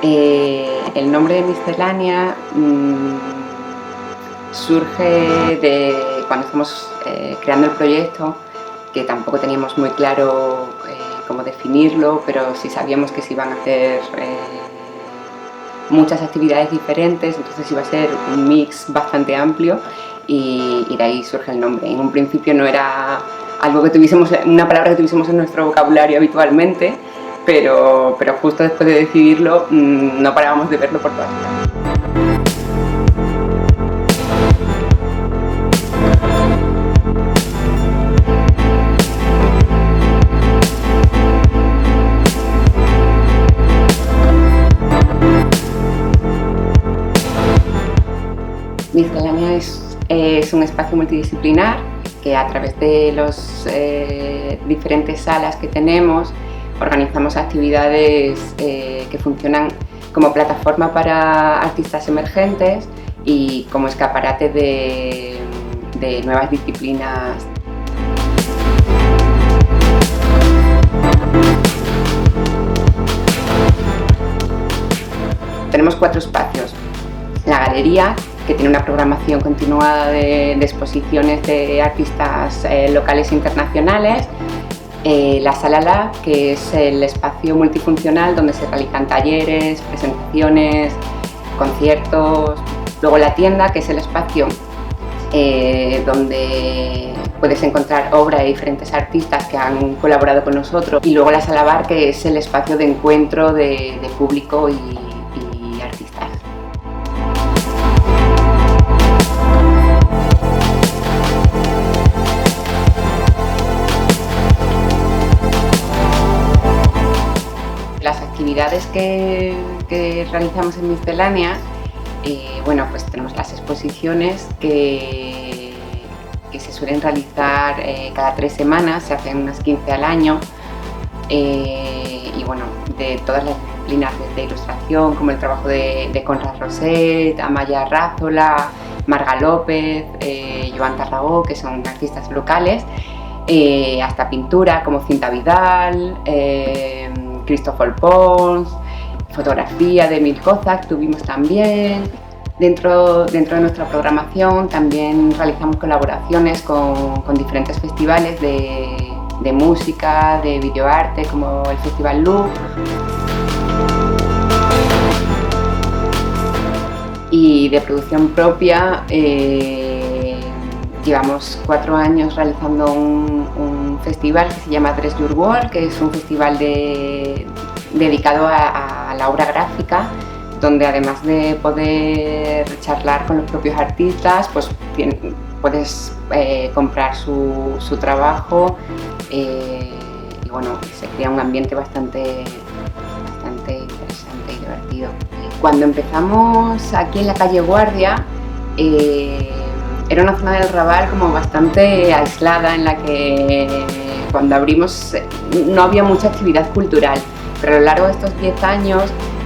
El nombre de Miscelánea surge de cuando estamos creando el proyecto, que tampoco teníamos muy claro cómo definirlo, pero sí sabíamos que se iban a hacer muchas actividades diferentes, entonces iba a ser un mix bastante amplio y de ahí surge el nombre. En un principio no era algo que tuviésemos, una palabra que tuviésemos en nuestro vocabulario habitualmente, pero justo después de decidirlo no parábamos de verlo por todas partes. Miscelánea es un espacio multidisciplinar que a través de las diferentes salas que tenemos organizamos actividades que funcionan como plataforma para artistas emergentes y como escaparate de nuevas disciplinas. Tenemos 4 espacios. La galería, que tiene una programación continuada de exposiciones de artistas locales e internacionales. La Sala Lab, que es el espacio multifuncional donde se realizan talleres, presentaciones, conciertos. Luego la tienda, que es el espacio donde puedes encontrar obra de diferentes artistas que han colaborado con nosotros. Y luego la Sala Bar, que es el espacio de encuentro de público y artistas. Las actividades que realizamos en Miscelánea, bueno, pues tenemos las exposiciones que se suelen realizar cada 3 semanas, se hacen unas 15 al año, y bueno, de todas las disciplinas, desde ilustración, como el trabajo de Conrad Roset, Amaya Rázola, Marga López, Joan Tarragó, que son artistas locales, hasta pintura como Cinta Vidal, Christopher Pons, fotografía de Emil Kozak tuvimos también. Dentro de nuestra programación también realizamos colaboraciones con diferentes festivales de música, de videoarte, como el Festival Loop. Y de producción propia, llevamos 4 años realizando un festival que se llama Dress Your World, que es un festival dedicado a la obra gráfica, donde además de poder charlar con los propios artistas, pues puedes comprar su trabajo y bueno, se crea un ambiente bastante interesante y divertido. Cuando empezamos aquí en la calle Guardia, era una zona del Raval como bastante aislada, en la que cuando abrimos no había mucha actividad cultural, pero a lo largo de estos 10 años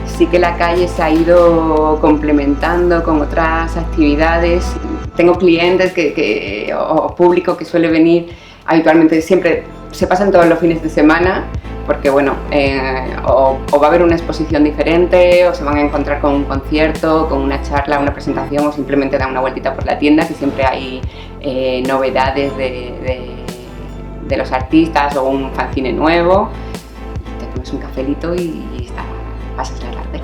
sí que la calle se ha ido complementando con otras actividades. Tengo clientes o público que suele venir habitualmente, siempre se pasan todos los fines de semana, porque bueno, o va a haber una exposición diferente, o se van a encontrar con un concierto, con una charla, una presentación, o simplemente dan una vueltita por la tienda, que siempre hay novedades de los artistas o un fanzine nuevo. Te tomas un cafelito y pasas la tarde.